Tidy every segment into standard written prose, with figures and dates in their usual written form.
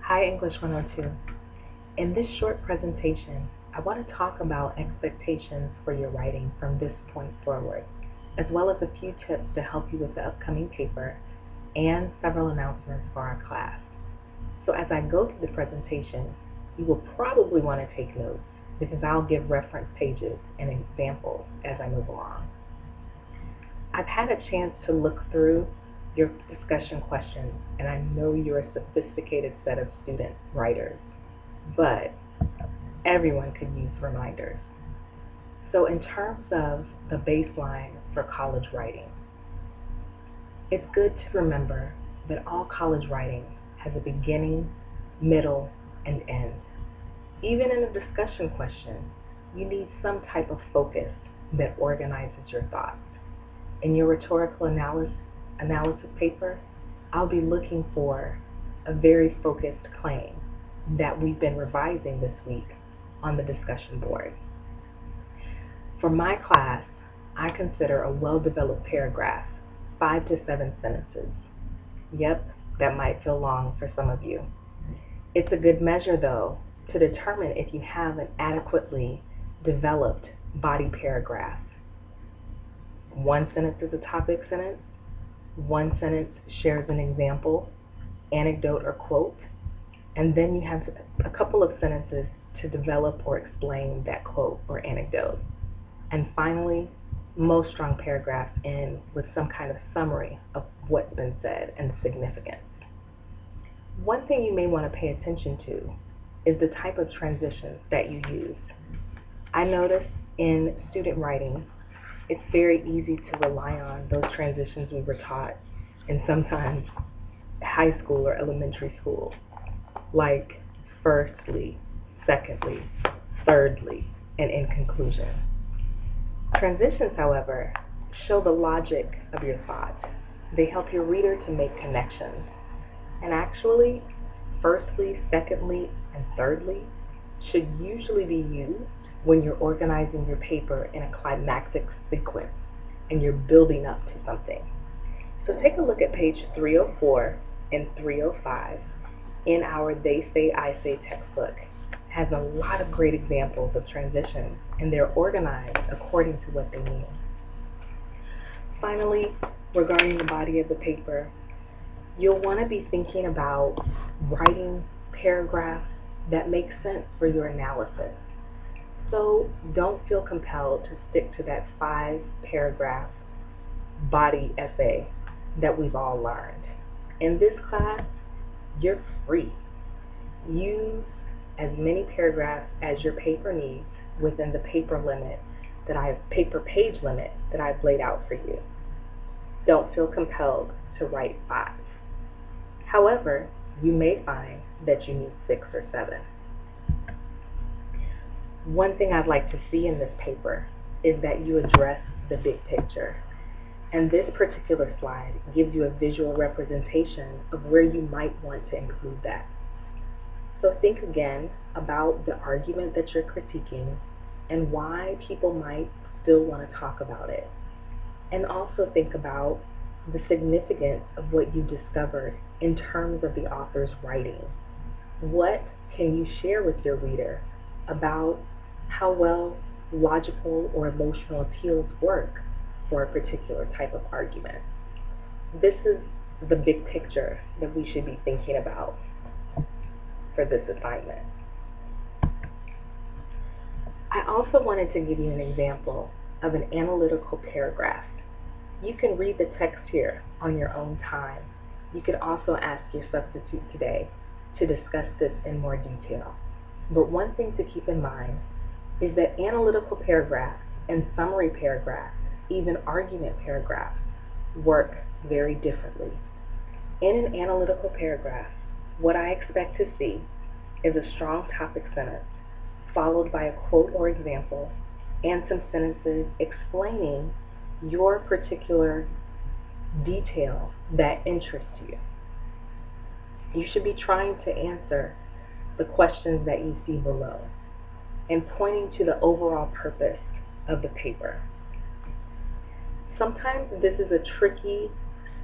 Hi, English 102. In this short presentation, I want to talk about expectations for your writing from this point forward, as well as a few tips to help you with the upcoming paper and several announcements for our class. So as I go through the presentation, you will probably want to take notes because I'll give reference pages and examples as I move along. I've had a chance to look through your discussion questions, and I know you're a sophisticated set of student writers, but everyone could use reminders. So in terms of the baseline for college writing, it's good to remember that all college writing has a beginning, middle, and end. Even in a discussion question, you need some type of focus that organizes your thoughts. In your rhetorical analysis paper, I'll be looking for a very focused claim that we've been revising this week on the discussion board. For my class, I consider a well-developed paragraph 5 to 7 sentences. Yep, that might feel long for some of you. It's a good measure, though, to determine if you have an adequately developed body paragraph. One sentence is a topic sentence. One sentence shares an example, anecdote, or quote, and then you have a couple of sentences to develop or explain that quote or anecdote. And finally, most strong paragraphs end with some kind of summary of what's been said and the significance. One thing you may want to pay attention to is the type of transitions that you use. I notice in student writing, it's very easy to rely on those transitions we were taught in sometimes high school or elementary school, like firstly, secondly, thirdly, and in conclusion. Transitions, however, show the logic of your thought. They help your reader to make connections. And actually, firstly, secondly, and thirdly should usually be used when you're organizing your paper in a climactic sequence and you're building up to something. So take a look at page 304 and 305 in our They Say, I Say textbook. It has a lot of great examples of transitions, and they're organized according to what they mean. Finally, regarding the body of the paper, you'll want to be thinking about writing paragraphs that make sense for your analysis. So don't feel compelled to stick to that 5-paragraph body essay that we've all learned. In this class, you're free. Use as many paragraphs as your paper needs within the paper page limit that I've laid out for you. Don't feel compelled to write 5. However, you may find that you need 6 or 7. One thing I'd like to see in this paper is that you address the big picture. And this particular slide gives you a visual representation of where you might want to include that. So think again about the argument that you're critiquing and why people might still want to talk about it. And also think about the significance of what you discovered in terms of the author's writing. What can you share with your reader about how well logical or emotional appeals work for a particular type of argument? This is the big picture that we should be thinking about for this assignment. I also wanted to give you an example of an analytical paragraph. You can read the text here on your own time. You could also ask your substitute today to discuss this in more detail. But one thing to keep in mind is that analytical paragraphs and summary paragraphs, even argument paragraphs, work very differently. In an analytical paragraph, what I expect to see is a strong topic sentence, followed by a quote or example, and some sentences explaining your particular detail that interests you. You should be trying to answer the questions that you see below and pointing to the overall purpose of the paper. Sometimes this is a tricky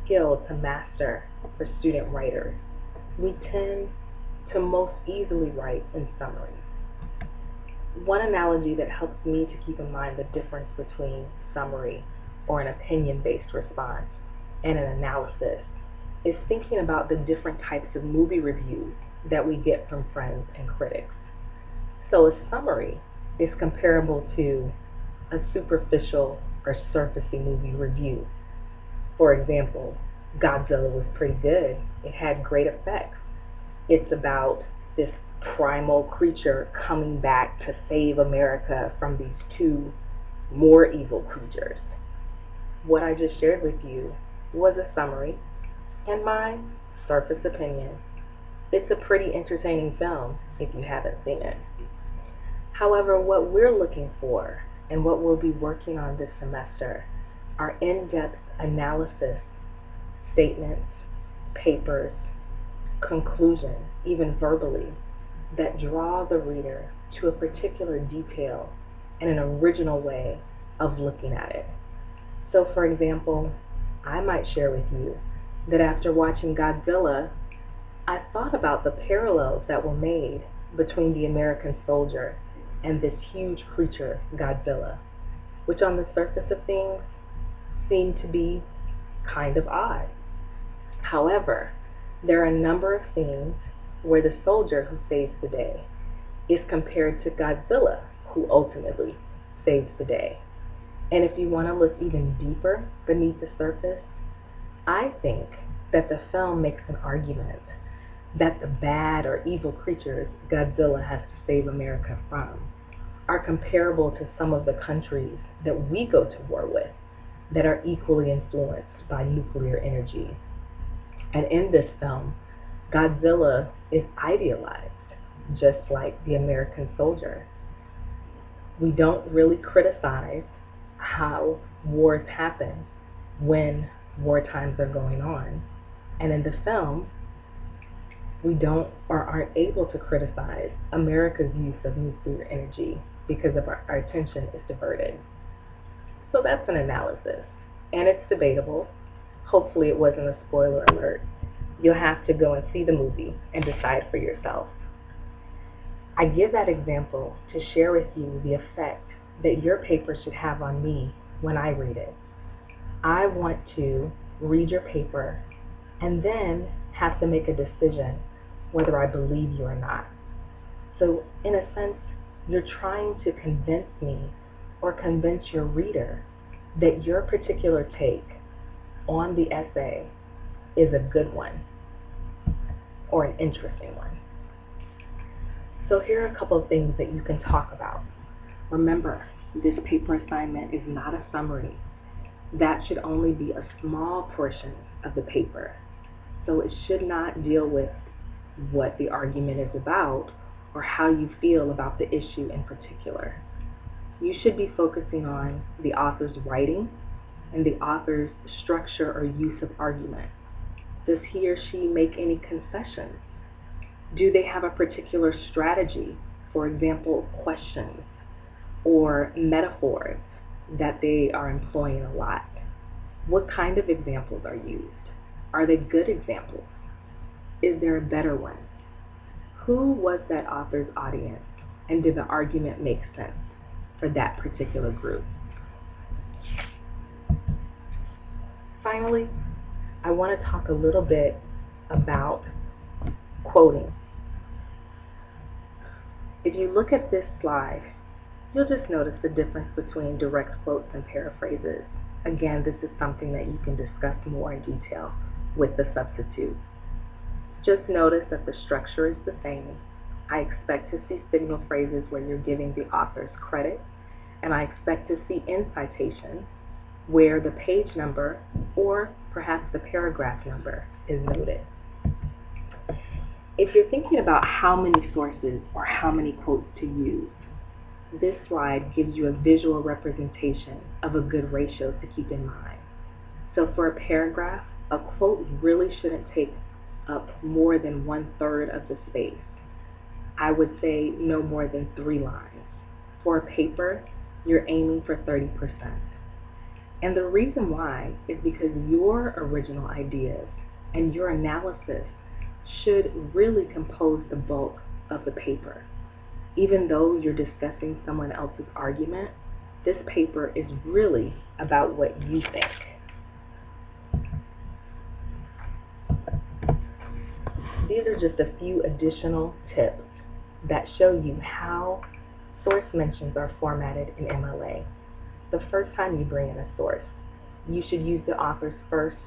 skill to master for student writers. We tend to most easily write in summaries. One analogy that helps me to keep in mind the difference between summary or an opinion-based response and an analysis is thinking about the different types of movie reviews that we get from friends and critics. So a summary is comparable to a superficial or surfacey movie review. For example, Godzilla was pretty good. It had great effects. It's about this primal creature coming back to save America from these two more evil creatures. What I just shared with you was a summary and my surface opinion. It's a pretty entertaining film if you haven't seen it. However, what we're looking for and what we'll be working on this semester are in-depth analysis, statements, papers, conclusions, even verbally, that draw the reader to a particular detail and an original way of looking at it. So for example, I might share with you that after watching Godzilla, I thought about the parallels that were made between the American soldier and this huge creature, Godzilla, which on the surface of things seemed to be kind of odd. However, there are a number of scenes where the soldier who saves the day is compared to Godzilla, who ultimately saves the day. And if you want to look even deeper beneath the surface, I think that the film makes an argument that the bad or evil creatures Godzilla has to save America from are comparable to some of the countries that we go to war with that are equally influenced by nuclear energy. And in this film, Godzilla is idealized, just like the American soldier. We don't really criticize how wars happen when war times are going on. And in the film, we don't or aren't able to criticize America's use of nuclear energy because of our attention is diverted. So that's an analysis, and it's debatable. Hopefully it wasn't a spoiler alert. You'll have to go and see the movie and decide for yourself. I give that example to share with you the effect that your paper should have on me when I read it. I want to read your paper and then have to make a decision whether I believe you or not. So in a sense, you're trying to convince me or convince your reader that your particular take on the essay is a good one or an interesting one. So here are a couple of things that you can talk about. Remember, this paper assignment is not a summary. That should only be a small portion of the paper. So it should not deal with what the argument is about or how you feel about the issue in particular. You should be focusing on the author's writing and the author's structure or use of argument. Does he or she make any concessions? Do they have a particular strategy, for example, questions or metaphors that they are employing a lot? What kind of examples are used? Are they good examples? Is there a better one? Who was that author's audience, and did the argument make sense for that particular group? Finally, I want to talk a little bit about quoting. If you look at this slide, you'll just notice the difference between direct quotes and paraphrases. Again, this is something that you can discuss more in detail with the substitute. Just notice that the structure is the same. I expect to see signal phrases where you're giving the author's credit, and I expect to see in citation where the page number or perhaps the paragraph number is noted. If you're thinking about how many sources or how many quotes to use, this slide gives you a visual representation of a good ratio to keep in mind. So for a paragraph, a quote really shouldn't take up more than 1/3 of the space. I would say no more than 3 lines. For a paper, you're aiming for 30%. And the reason why is because your original ideas and your analysis should really compose the bulk of the paper. Even though you're discussing someone else's argument, this paper is really about what you think. These are just a few additional tips that show you how source mentions are formatted in MLA. The first time you bring in a source, you should use the author's first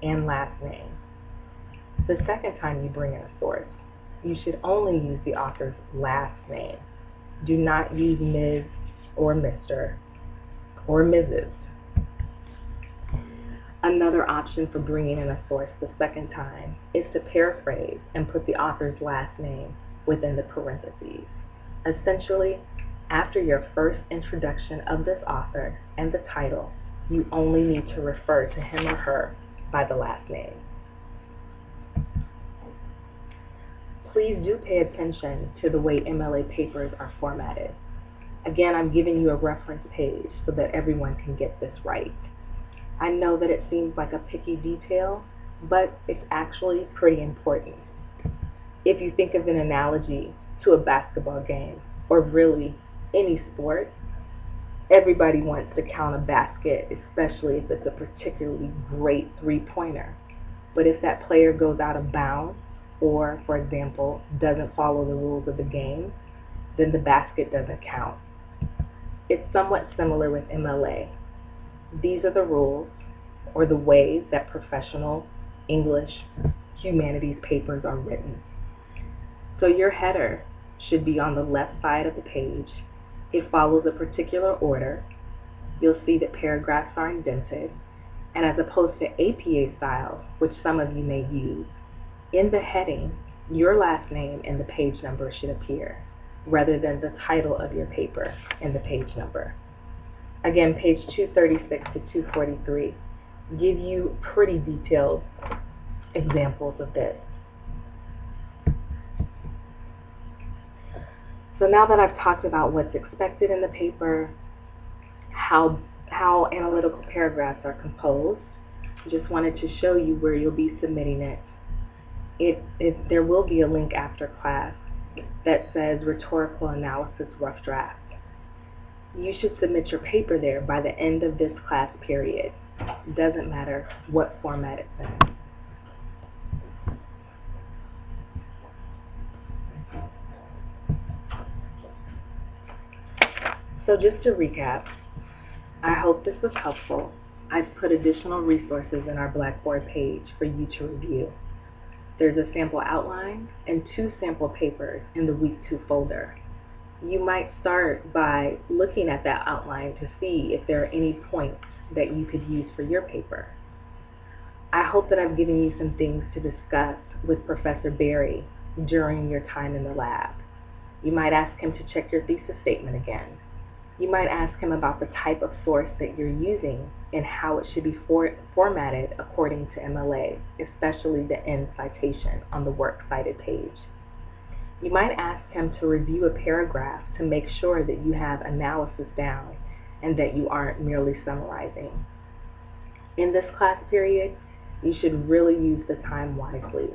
and last name. The second time you bring in a source, you should only use the author's last name. Do not use Ms. or Mr. or Mrs. Another option for bringing in a source the second time is to paraphrase and put the author's last name within the parentheses. Essentially, after your first introduction of this author and the title, you only need to refer to him or her by the last name. Please do pay attention to the way MLA papers are formatted. Again, I'm giving you a reference page so that everyone can get this right. I know that it seems like a picky detail, but it's actually pretty important. If you think of an analogy to a basketball game, or really any sport, everybody wants to count a basket, especially if it's a particularly great three-pointer. But if that player goes out of bounds, or, for example, doesn't follow the rules of the game, then the basket doesn't count. It's somewhat similar with MLA. These are the rules, or the ways that professional English humanities papers are written. So your header should be on the left side of the page. It follows a particular order. You'll see that paragraphs are indented, and as opposed to APA style, which some of you may use, in the heading, your last name and the page number should appear, rather than the title of your paper and the page number. Again, page 236 to 243 give you pretty detailed examples of this. So now that I've talked about what's expected in the paper, how analytical paragraphs are composed, I just wanted to show you where you'll be submitting it. There will be a link after class that says Rhetorical Analysis Rough Draft. You should submit your paper there by the end of this class period. It doesn't matter what format it's in. So just to recap, I hope this was helpful. I've put additional resources in our Blackboard page for you to review. There's a sample outline and 2 sample papers in the Week 2 folder. You might start by looking at that outline to see if there are any points that you could use for your paper. I hope that I've given you some things to discuss with Professor Berry during your time in the lab. You might ask him to check your thesis statement again. You might ask him about the type of source that you're using and how it should be formatted according to MLA, especially the end citation on the works cited page. You might ask him to review a paragraph to make sure that you have analysis down and that you aren't merely summarizing. In this class period, you should really use the time wisely.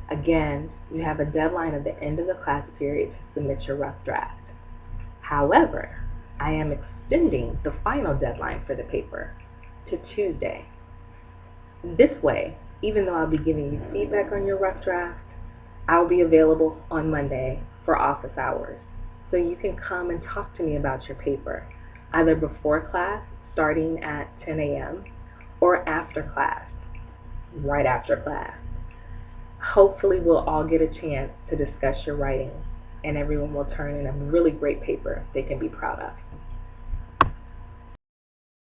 Again, you have a deadline at the end of the class period to submit your rough draft. However, I am extending the final deadline for the paper to Tuesday. This way, even though I'll be giving you feedback on your rough draft, I'll be available on Monday for office hours. So you can come and talk to me about your paper, either before class, starting at 10 a.m., or after class, right after class. Hopefully we'll all get a chance to discuss your writing, and everyone will turn in a really great paper they can be proud of.